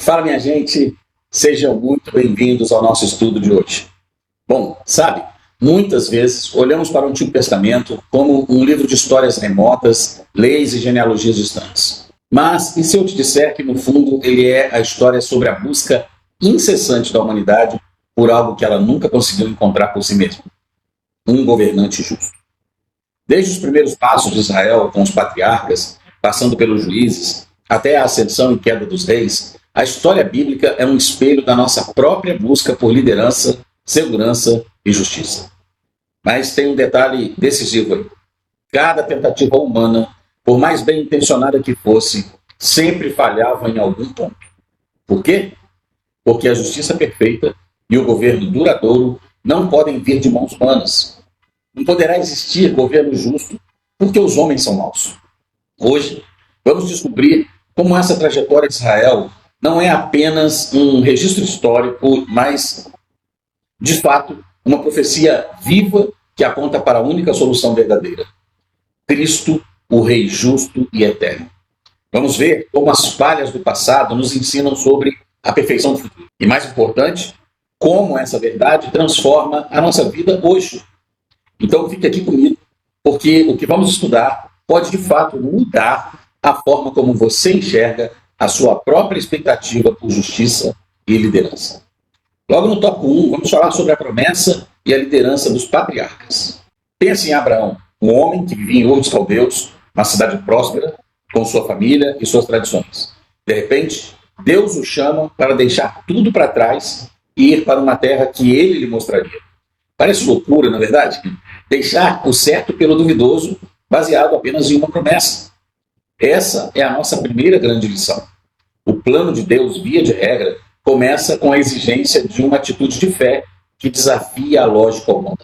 Fala, minha gente, sejam muito bem-vindos ao nosso estudo de hoje. Bom, sabe, muitas vezes olhamos para o Antigo Testamento como um livro de histórias remotas, leis e genealogias distantes. Mas e se eu te disser que, no fundo, ele é a história sobre a busca incessante da humanidade por algo que ela nunca conseguiu encontrar por si mesma? Um governante justo. Desde os primeiros passos de Israel com os patriarcas, passando pelos juízes, até a ascensão e queda dos reis, a história bíblica é um espelho da nossa própria busca por liderança, segurança e justiça. Mas tem um detalhe decisivo aí. Cada tentativa humana, por mais bem intencionada que fosse, sempre falhava em algum ponto. Por quê? Porque a justiça perfeita e o governo duradouro não podem vir de mãos humanas. Não poderá existir governo justo porque os homens são maus. Hoje, vamos descobrir como essa trajetória de Israel não é apenas um registro histórico, mas, de fato, uma profecia viva que aponta para a única solução verdadeira: Cristo, o Rei justo e eterno. Vamos ver como as falhas do passado nos ensinam sobre a perfeição do futuro. E, mais importante, como essa verdade transforma a nossa vida hoje. Então, fique aqui comigo, porque o que vamos estudar pode, de fato, mudar a forma como você enxerga a sua própria expectativa por justiça e liderança. Logo no tópico 1, vamos falar sobre a promessa e a liderança dos patriarcas. Pense em Abraão, um homem que vivia em Ur dos Caldeus, uma cidade próspera, com sua família e suas tradições. De repente, Deus o chama para deixar tudo para trás e ir para uma terra que ele lhe mostraria. Parece loucura, na verdade? Deixar o certo pelo duvidoso, baseado apenas em uma promessa. Essa é a nossa primeira grande lição. O plano de Deus, via de regra, começa com a exigência de uma atitude de fé que desafia a lógica humana.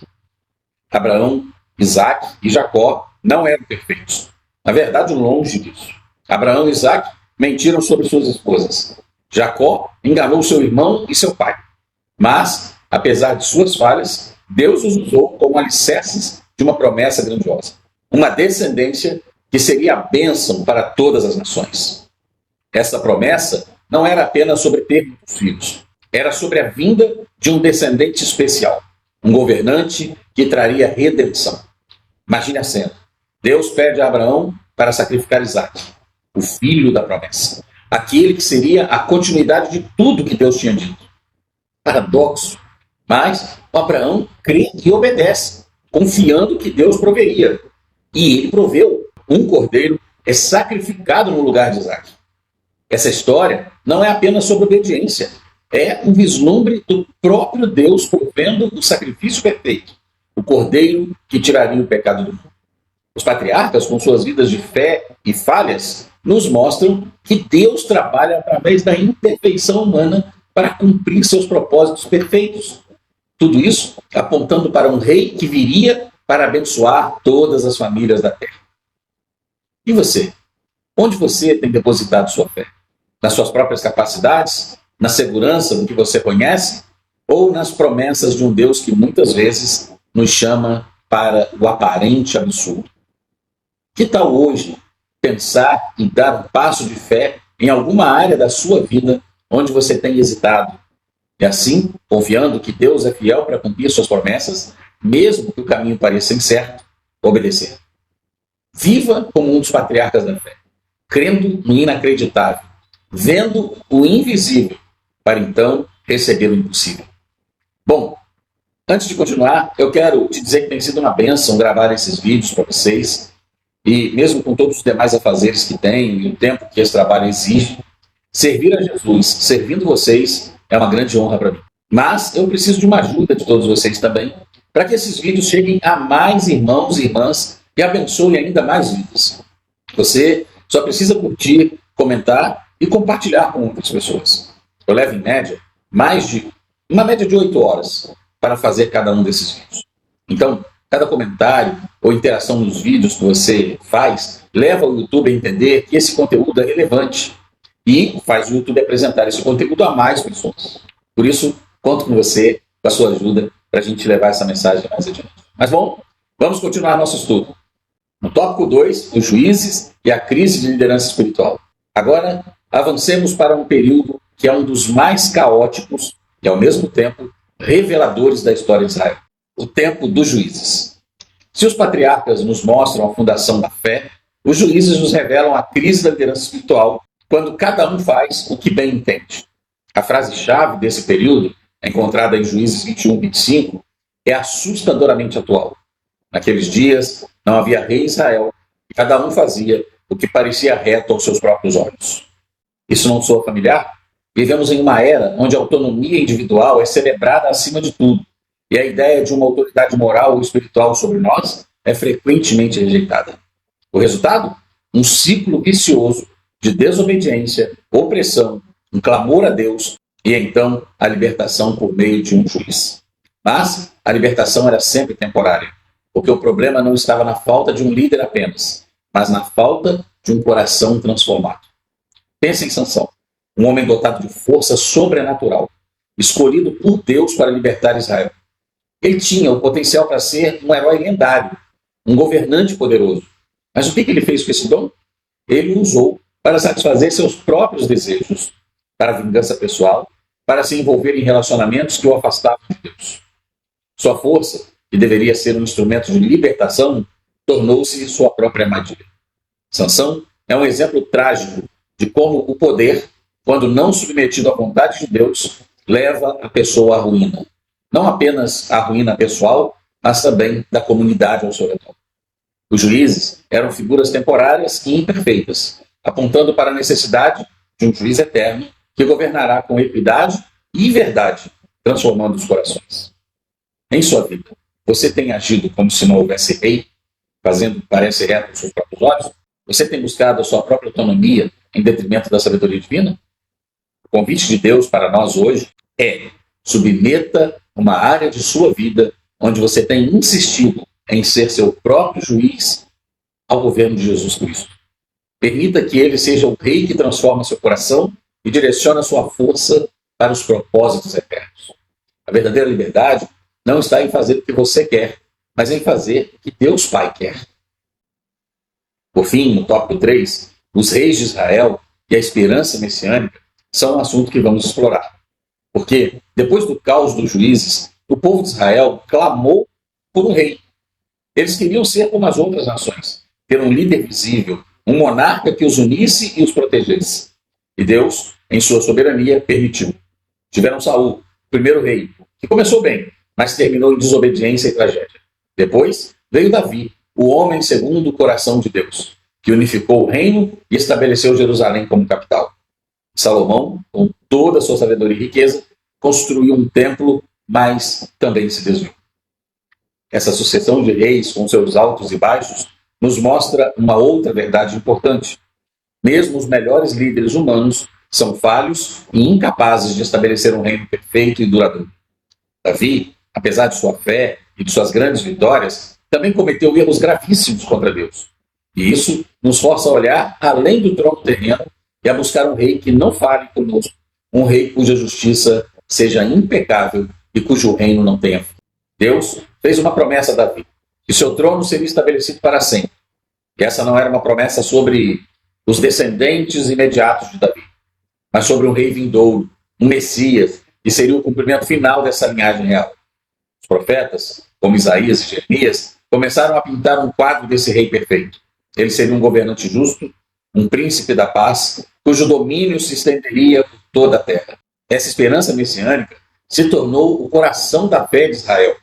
Abraão, Isaac e Jacó não eram perfeitos. Na verdade, longe disso. Abraão e Isaac mentiram sobre suas esposas. Jacó enganou seu irmão e seu pai. Mas, apesar de suas falhas, Deus os usou como alicerces de uma promessa grandiosa. Uma descendência que seria a bênção para todas as nações. Essa promessa não era apenas sobre ter muitos filhos. Era sobre a vinda de um descendente especial. Um governante que traria redenção. Imagine a cena. Deus pede a Abraão para sacrificar Isaac, o filho da promessa. Aquele que seria a continuidade de tudo que Deus tinha dito. Paradoxo. Mas Abraão crê e obedece, confiando que Deus proveria. E ele proveu. Um cordeiro é sacrificado no lugar de Isaac. Essa história não é apenas sobre obediência. É um vislumbre do próprio Deus provendo o sacrifício perfeito. O cordeiro que tiraria o pecado do mundo. Os patriarcas, com suas vidas de fé e falhas, nos mostram que Deus trabalha através da imperfeição humana para cumprir seus propósitos perfeitos. Tudo isso apontando para um rei que viria para abençoar todas as famílias da terra. E você? Onde você tem depositado sua fé? Nas suas próprias capacidades? Na segurança do que você conhece? Ou nas promessas de um Deus que muitas vezes nos chama para o aparente absurdo? Que tal hoje pensar e dar um passo de fé em alguma área da sua vida onde você tem hesitado? E assim, confiando que Deus é fiel para cumprir suas promessas, mesmo que o caminho pareça incerto, obedecer. Viva como um dos patriarcas da fé, crendo no inacreditável, vendo o invisível, para então receber o impossível. Bom, antes de continuar, eu quero te dizer que tem sido uma bênção gravar esses vídeos para vocês, e mesmo com todos os demais afazeres que tem e o tempo que esse trabalho exige, servir a Jesus, servindo vocês, é uma grande honra para mim. Mas eu preciso de uma ajuda de todos vocês também, para que esses vídeos cheguem a mais irmãos e irmãs e abençoem ainda mais vidas. Você só precisa curtir, comentar e compartilhar com outras pessoas. Eu levo, em média, uma média de 8 horas para fazer cada um desses vídeos. Então, cada comentário ou interação nos vídeos que você faz leva o YouTube a entender que esse conteúdo é relevante e faz o YouTube apresentar esse conteúdo a mais pessoas. Por isso, conto com você, com a sua ajuda, para a gente levar essa mensagem mais adiante. Mas bom, vamos continuar nosso estudo. No tópico 2, os juízes e a crise de liderança espiritual. Agora, avancemos para um período que é um dos mais caóticos e, ao mesmo tempo, reveladores da história de Israel: o tempo dos juízes. Se os patriarcas nos mostram a fundação da fé, os juízes nos revelam a crise da liderança espiritual, quando cada um faz o que bem entende. A frase-chave desse período, encontrada em Juízes 21 e 25, é assustadoramente atual. Naqueles dias, não havia rei em Israel, e cada um fazia o que parecia reto aos seus próprios olhos. Isso não soa familiar? Vivemos em uma era onde a autonomia individual é celebrada acima de tudo, e a ideia de uma autoridade moral ou espiritual sobre nós é frequentemente rejeitada. O resultado? Um ciclo vicioso de desobediência, opressão, um clamor a Deus e então a libertação por meio de um juiz. Mas a libertação era sempre temporária, porque o problema não estava na falta de um líder apenas, mas na falta de um coração transformado. Pense em Sansão, um homem dotado de força sobrenatural, escolhido por Deus para libertar Israel. Ele tinha o potencial para ser um herói lendário, um governante poderoso. Mas o que ele fez com esse dom? Ele o usou para satisfazer seus próprios desejos, para a vingança pessoal, para se envolver em relacionamentos que o afastavam de Deus. Sua força, que deveria ser um instrumento de libertação, tornou-se sua própria armadilha. Sansão é um exemplo trágico de como o poder, quando não submetido à vontade de Deus, leva a pessoa à ruína. Não apenas à ruína pessoal, mas também da comunidade ao seu redor. Os juízes eram figuras temporárias e imperfeitas, apontando para a necessidade de um juiz eterno que governará com equidade e verdade, transformando os corações. Em sua vida, você tem agido como se não houvesse rei, fazendo o que parece reto aos seus próprios olhos? Você tem buscado a sua própria autonomia em detrimento da sabedoria divina? O convite de Deus para nós hoje é: submeta uma área de sua vida onde você tem insistido em ser seu próprio juiz ao governo de Jesus Cristo. Permita que ele seja o rei que transforma seu coração e direciona sua força para os propósitos eternos. A verdadeira liberdade não está em fazer o que você quer, mas em fazer o que Deus Pai quer. Por fim, no tópico 3, os reis de Israel e a esperança messiânica são um assunto que vamos explorar. Porque, depois do caos dos juízes, o povo de Israel clamou por um rei. Eles queriam ser como as outras nações, ter um líder visível, um monarca que os unisse e os protegesse. E Deus, em sua soberania, permitiu. Tiveram Saul, o primeiro rei, que começou bem, mas terminou em desobediência e tragédia. Depois veio Davi, o homem segundo o coração de Deus, que unificou o reino e estabeleceu Jerusalém como capital. Salomão, com toda a sua sabedoria e riqueza, construiu um templo, mas também se desviou. Essa sucessão de reis, com seus altos e baixos, nos mostra uma outra verdade importante. Mesmo os melhores líderes humanos são falhos e incapazes de estabelecer um reino perfeito e duradouro. Davi, apesar de sua fé e de suas grandes vitórias, também cometeu erros gravíssimos contra Deus. E isso nos força a olhar além do trono terreno e a buscar um rei que não fale conosco, um rei cuja justiça seja impecável e cujo reino não tenha fim. Deus fez uma promessa a Davi, que seu trono seria estabelecido para sempre. E essa não era uma promessa sobre os descendentes imediatos de Davi, mas sobre um rei vindouro, um Messias, que seria o cumprimento final dessa linhagem real. Os profetas, como Isaías e Jeremias, começaram a pintar um quadro desse rei perfeito. Ele seria um governante justo, um príncipe da paz, cujo domínio se estenderia por toda a terra. Essa esperança messiânica se tornou o coração da fé de Israel,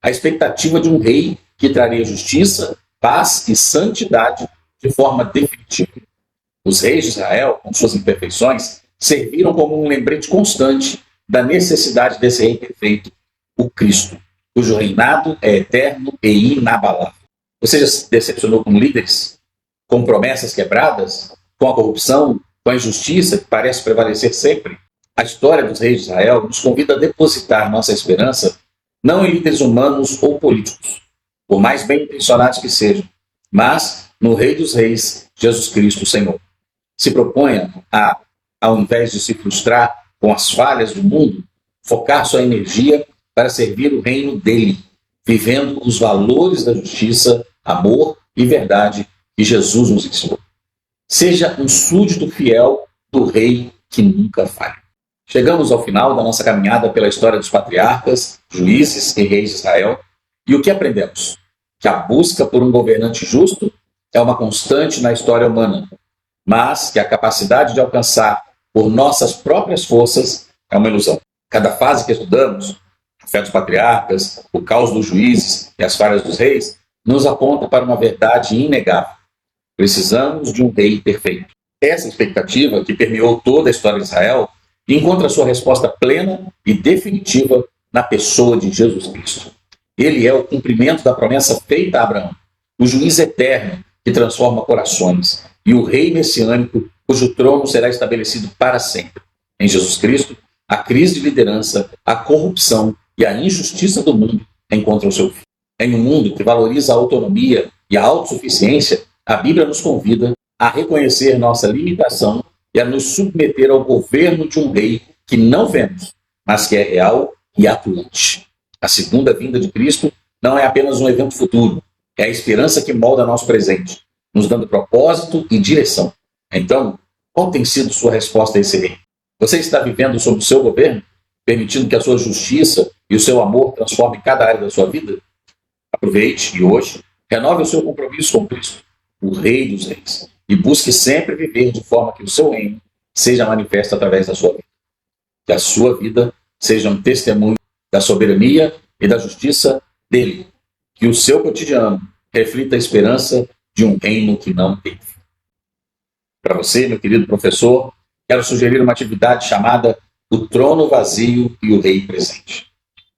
a expectativa de um rei que traria justiça, paz e santidade de forma definitiva. Os reis de Israel, com suas imperfeições, serviram como um lembrete constante da necessidade desse rei perfeito, o Cristo, cujo reinado é eterno e inabalável. Você já se decepcionou com líderes? Com promessas quebradas? Com a corrupção? Com a injustiça que parece prevalecer sempre? A história dos reis de Israel nos convida a depositar nossa esperança não em líderes humanos ou políticos, por mais bem intencionados que sejam, mas no Rei dos Reis, Jesus Cristo, o Senhor. Se proponha a, ao invés de se frustrar com as falhas do mundo, focar sua energia para servir o reino dele, vivendo os valores da justiça, amor e verdade que Jesus nos ensinou. Seja um súdito fiel do Rei que nunca falha. chegamos ao final da nossa caminhada pela história dos patriarcas, juízes e reis de Israel. E o que aprendemos? Que a busca por um governante justo é uma constante na história humana, mas que a capacidade de alcançar por nossas próprias forças é uma ilusão. Cada fase que estudamos, a fé dos patriarcas, o caos dos juízes e as falhas dos reis, nos aponta para uma verdade inegável. Precisamos de um rei perfeito. Essa expectativa, que permeou toda a história de Israel, encontra sua resposta plena e definitiva na pessoa de Jesus Cristo. Ele é o cumprimento da promessa feita a Abraão, o juiz eterno que transforma corações e o rei messiânico cujo trono será estabelecido para sempre. Em Jesus Cristo, a crise de liderança, a corrupção e a injustiça do mundo encontram seu fim. Em um mundo que valoriza a autonomia e a autossuficiência, a Bíblia nos convida a reconhecer nossa limitação e a nos submeter ao governo de um rei que não vemos, mas que é real e atuante. A segunda vinda de Cristo não é apenas um evento futuro, é a esperança que molda nosso presente, nos dando propósito e direção. Então, qual tem sido sua resposta a esse rei? Você está vivendo sob o seu governo, permitindo que a sua justiça e o seu amor transformem cada área da sua vida? Aproveite e hoje renove o seu compromisso com Cristo, o Rei dos Reis, e busque sempre viver de forma que o seu reino seja manifesto através da sua vida. Que a sua vida seja um testemunho da soberania e da justiça dele. Que o seu cotidiano reflita a esperança de um reino que não tem fim. Para você, meu querido professor, quero sugerir uma atividade chamada O Trono Vazio e o Rei Presente.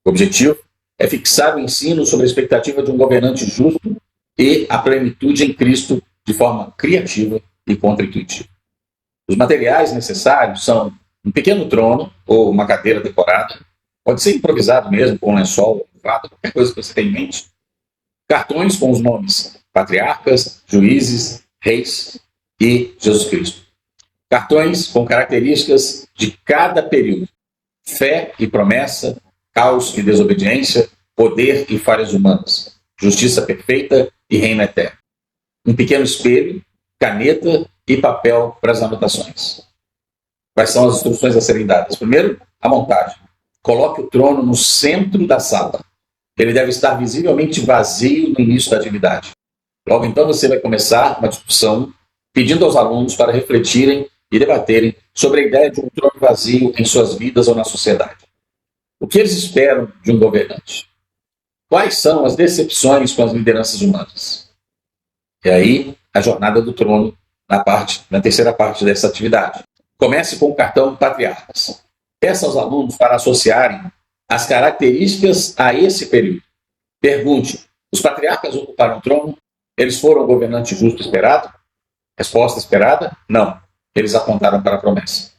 O objetivo é fixar o ensino sobre a expectativa de um governante justo e a plenitude em Cristo de forma criativa e contra-intuitiva. Os materiais necessários são um pequeno trono ou uma cadeira decorada, pode ser improvisado mesmo, com um lençol, qualquer coisa que você tenha em mente. Cartões com os nomes patriarcas, juízes, reis e Jesus Cristo. Cartões com características de cada período: fé e promessa, caos e desobediência, poder e falhas humanas, justiça perfeita e reino eterno. Um pequeno espelho, caneta e papel para as anotações. Quais são as instruções a serem dadas? Primeiro, a montagem. Coloque o trono no centro da sala. Ele deve estar visivelmente vazio no início da atividade. Logo então você vai começar uma discussão pedindo aos alunos para refletirem e debaterem sobre a ideia de um trono vazio em suas vidas ou na sociedade. O que eles esperam de um governante? Quais são as decepções com as lideranças humanas? E aí, a jornada do trono na terceira parte dessa atividade. Comece com o cartão Patriarcas. Peça aos alunos para associarem as características a esse período. Pergunte: os patriarcas ocuparam o trono? Eles foram o governante justo esperado? Resposta esperada: não. Eles apontaram para a promessa.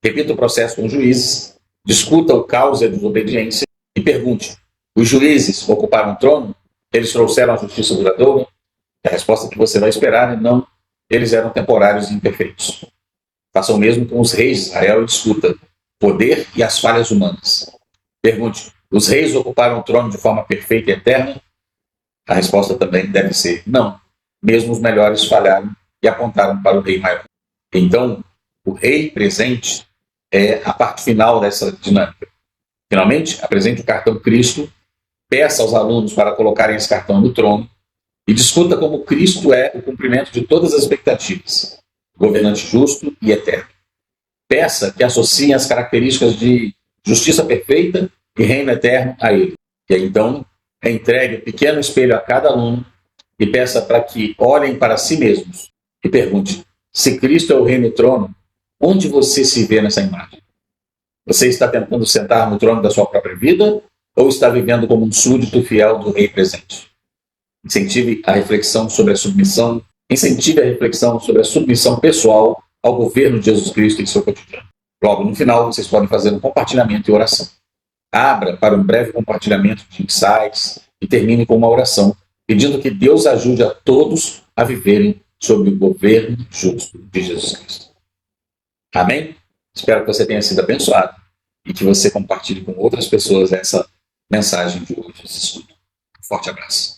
Repita o processo com os juízes, discuta o caos e a desobediência e pergunte: os juízes ocuparam o trono? Eles trouxeram a justiça duradoura? A resposta que você vai esperar é não. Eles eram temporários e imperfeitos. Faça o mesmo com os reis de Israel e discuta poder e as falhas humanas. Pergunte: os reis ocuparam o trono de forma perfeita e eterna? A resposta também deve ser não. Mesmo os melhores falharam e apontaram para o rei maior. Então, o rei presente é a parte final dessa dinâmica. Finalmente, apresente o cartão Cristo, peça aos alunos para colocarem esse cartão no trono e discuta como Cristo é o cumprimento de todas as expectativas, governante justo e eterno. Peça que associem as características de justiça perfeita e reino eterno a ele. E aí, então, entregue um pequeno espelho a cada aluno e peça para que olhem para si mesmos e pergunte: se Cristo é o reino e trono, onde você se vê nessa imagem? Você está tentando sentar no trono da sua própria vida ou está vivendo como um súdito fiel do rei presente? Incentive a reflexão sobre a submissão pessoal ao governo de Jesus Cristo em seu cotidiano. Logo, no final, vocês podem fazer um compartilhamento e oração. Abra para um breve compartilhamento de insights e termine com uma oração, pedindo que Deus ajude a todos a viverem sob o governo justo de Jesus Cristo. Amém? Espero que você tenha sido abençoado e que você compartilhe com outras pessoas essa mensagem de hoje, esse estudo. Um forte abraço.